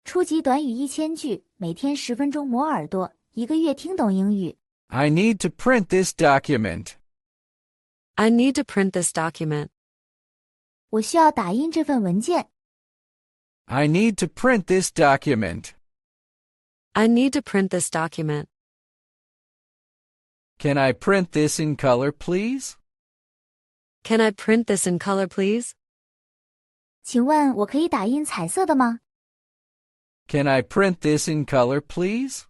初级短语1000句，每天10分钟磨耳朵，一个月听懂英语。I need to print this document. I need to print this document. 我需要打印这份文件。I need to print this document. I need to print this document. Can I print this in color, please? Can I print this in color, please? 请问我可以打印彩色的吗？ Can I print this in color, please?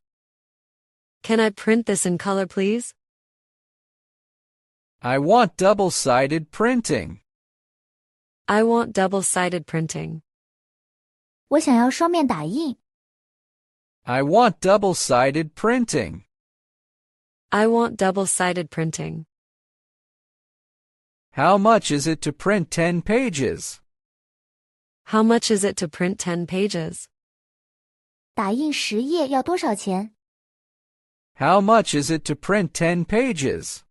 Can I print this in color, please? I want double-sided printing. I want double-sided printing. 我想要双面打印。I want double-sided printing. I want double-sided printing. How much is it to print 10 pages? How much is it to print 10 pages? 打印10页要多少钱？ How much is it to print 10 pages?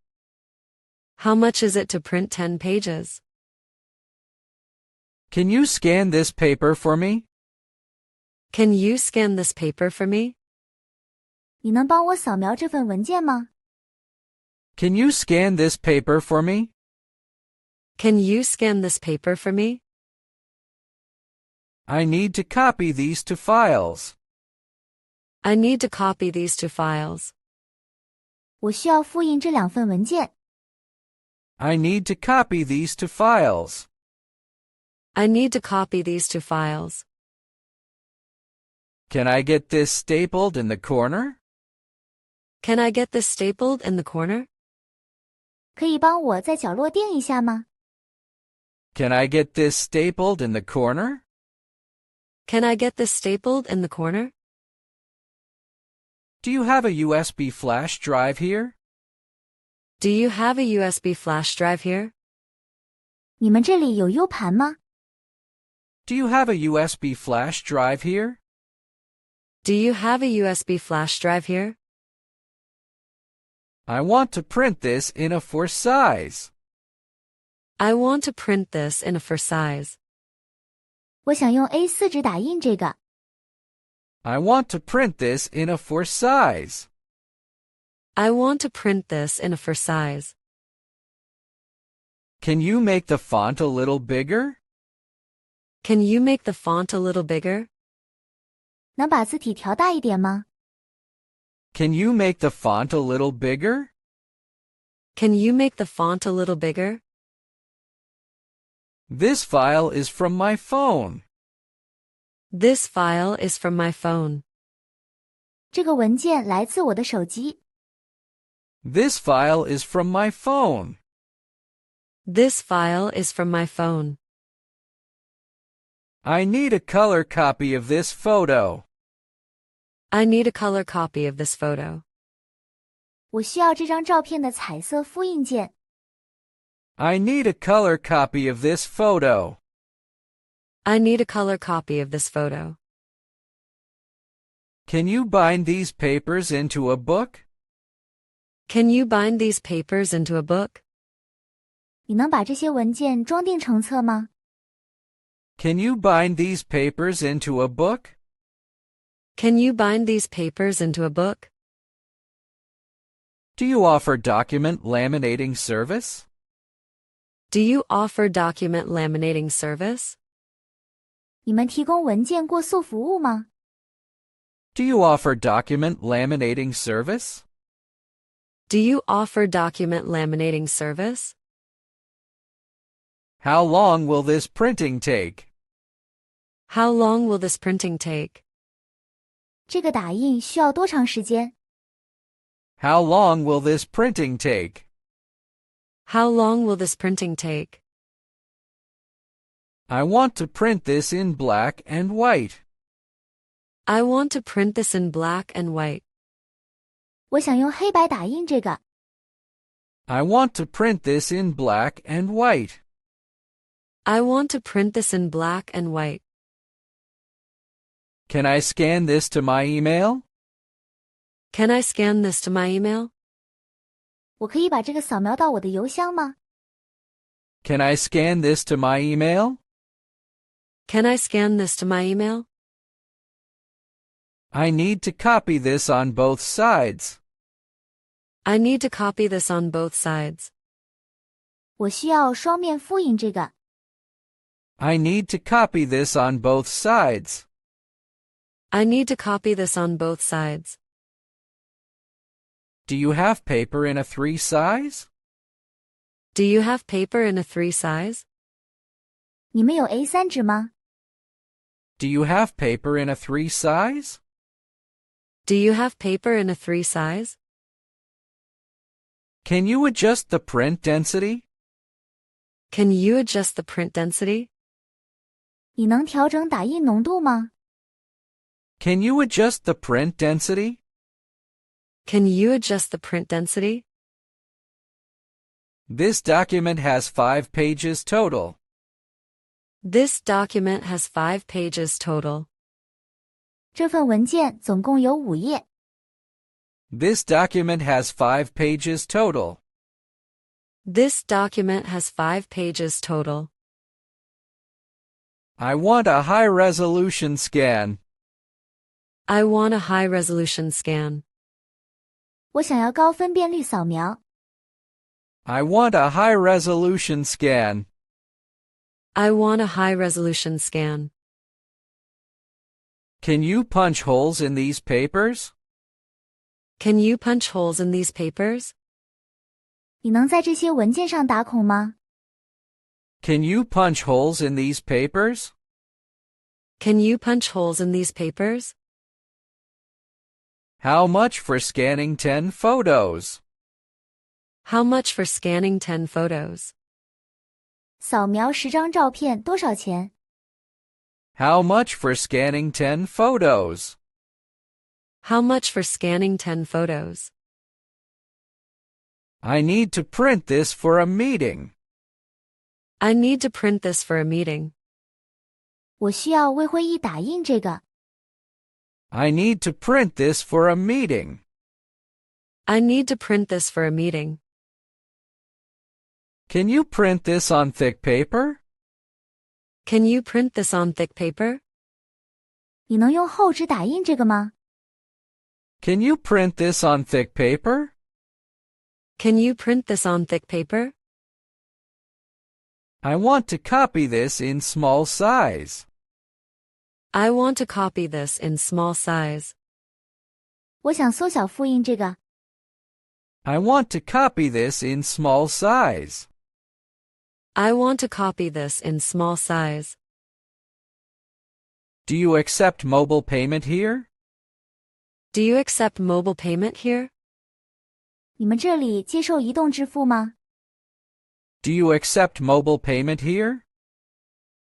How much is it to print 10 pages? Can you scan this paper for me? Can you scan this paper for me? 你能帮我扫描这份文件吗？ Can you scan this paper for me? Can you scan this paper for me? I need to copy these to files. I need to copy these to files. 我需要复印这2份文件。I need to copy these to files. I need to copy these to files. Can I get this stapled in the corner? Can I get this stapled in the corner? 可以帮我在角落钉一下吗？ Can I get this stapled in the corner? Can I get this stapled in the corner? Do you have a USB flash drive here? Do you have a USB flash drive here? 你们这里有 U 盘吗？ Do you have a USB flash drive here? Do you have a USB flash drive here? I want to print this in a 4 size. I want to print this in a 4 size. 我想用 A4 纸打印这个。I want to print this in a 4 size. I want to print this in a 4 size. Can you make the font a little bigger? Can you make the font a little bigger? 能把字体调大一点吗？ Can you make the font a little bigger? Can you make the font a little bigger? This file is from my phone. This file is from my phone. 这个文件来自我的手机。 This file is from my phone. This file is from my phone. I need a color copy of this photo. I need a color copy of this photo. 我需要这张照片的彩色复印件。 I need a color copy of this photo. I need a color copy of this photo. Can you bind these papers into a book? Can you bind these papers into a book? 你能把这些文件装订成册吗？ Can you bind these papers into a book? Can you bind these papers into a book? Do you offer document laminating service? Do you offer document laminating service? 你们提供文件过塑服务吗？ Do you offer document laminating service? Do you offer document laminating service? How long will this printing take? How long will this printing take? 这个打印需要多长时间？ How long will this printing take? How long will this printing take? I want to print this in black and white. I want to print this in black and white. 我想用黑白打印这个。 I want to print this in black and white. I want to print this in black and white. Can I scan this to my email? Can I scan this to my email? 我可以把这个扫描到我的邮箱吗？ Can I scan this to my email? Can I scan this to my email? I need to copy this on both sides. I need to copy this on both sides. 我需要双面复印这个。I need to copy this on both sides. I need to copy this on both sides. Do you have paper in a 3 size? Do you have paper in a 3 size? 你们有 A3 纸吗？ Do you have paper in a 3 size? Do you have paper in a 3 size? Can you adjust the print density? Can you adjust the print density? 你能调整打印浓度吗？ Can you adjust the print density? Can you adjust the print density? This document has 5 pages total. This document has 5 pages total. 这份文件总共有5页。This document has 5 pages total. This document has 5 pages total. I want a high-resolution scan. I want a high-resolution scan. 我想要高分辨率扫描。I want a high-resolution scan. I want a high-resolution scan. Can you punch holes in these papers? Can you punch holes in these papers? 你能在这些文件上打孔吗？ Can you punch holes in these papers? Can you punch holes in these papers? How much for scanning 10 photos? How much for scanning 10 photos? 扫描10张照片多少钱？ How much for scanning 10 photos? How much for scanning 10 photos? I need to print this for a meeting. I need to print this for a meeting. 我需要为会议打印这个。I need to print this for a meeting. I need to print this for a meeting. Can you print this on thick paper? Can you print this on thick paper? 你能用厚纸打印这个吗？ Can you print this on thick paper? Can you print this on thick paper? I want to copy this in small size. I want to copy this in small size. 我想缩小复印这个。 I want to copy this in small size. I want to copy this in small size. Do you accept mobile payment here? Do you accept mobile payment here? 你们这里接受移动支付吗？ Do you accept mobile payment here?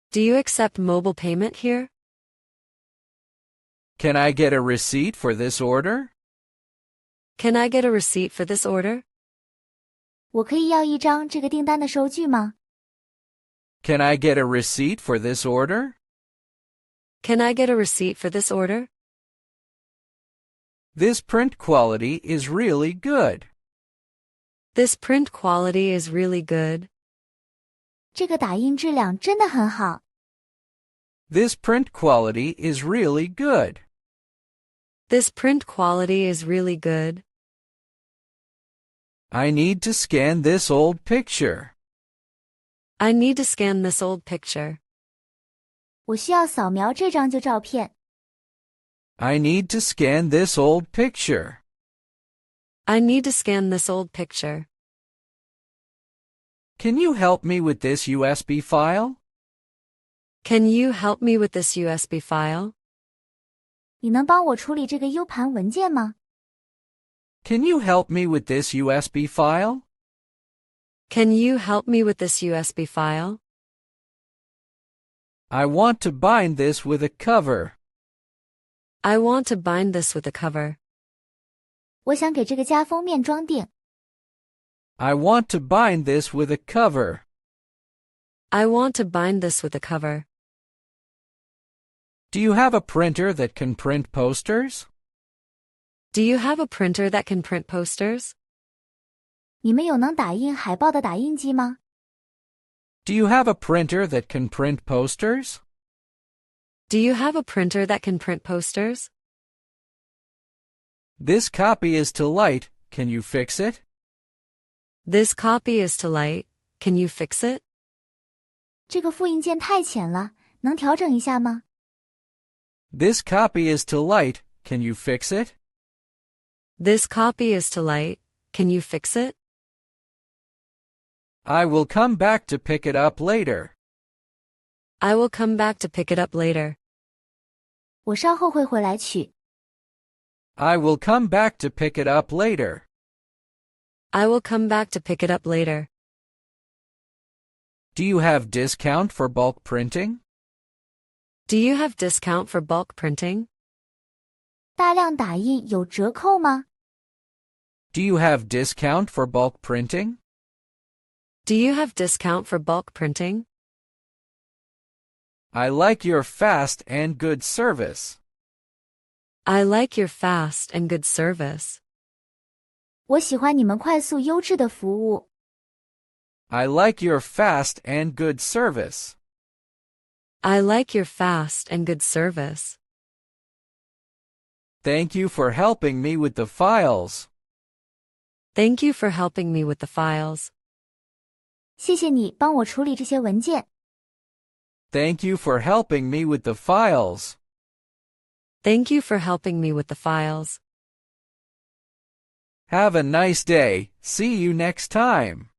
Do you accept mobile payment here? Can I get a receipt for this order? Can I get a receipt for this order? 我可以要一张这个订单的收据吗？ Can I get a receipt for this order? Can I get a receipt for this order? This print quality is really good. This print quality is really good. 这个打印质量真的很好。 This print quality is really good. This print quality is really good. I need to scan this old picture. I need to scan this old picture. 我需要扫描这张旧照片。 I need to scan this old picture. I need to scan this old picture. Can you help me with this USB file? Can you help me with this USB file? 你能帮我处理这个 U 盘文件吗？ Can you help me with this USB file? Can you help me with this USB file? I want to bind this with a cover. I want to bind this with a cover. 我想给这个加封面装订。 I want to bind this with a cover. I want to bind this with a cover. Do you have a printer that can print posters? Do you have a printer that can print posters? 你们有能打印海报的打印机吗？ Do you have a printer that can print posters? Do you have a printer that can print posters? This copy is too light. Can you fix it? This copy is too light. Can you fix it? 这个复印件太浅了，能调整一下吗？ This copy is too light. Can you fix it? This copy is too light. Can you fix it? I will come back to pick it up later. I will come back to pick it up later. 我稍后会回来取。I will come back to pick it up later. I will come back to pick it up later. Do you have discount for bulk printing? Do you have discount for bulk printing? 大量打印有折扣吗？ Do you have discount for bulk printing? Do you have discount for bulk printing? I like your fast and good service. I like your fast and good service. 我喜欢你们快速优质的服务。I like your fast and good service. I like your fast and good service. Thank you for helping me with the files. Thank you for helping me with the files. 谢谢你帮我处理这些文件。Thank you for helping me with the files. Thank you for helping me with the files. Have a nice day. See you next time.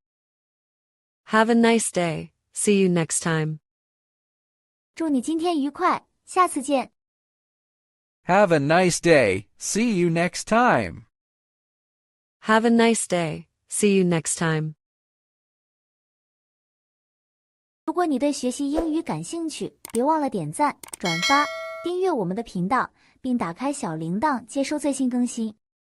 Have a nice day. See you next time. 祝你今天愉快，下次见。Have a nice day. See you next time. Have a nice day. See you next time. 如果你对学习英语感兴趣，别忘了点赞、转发、订阅我们的频道，并打开小铃铛接收最新更新。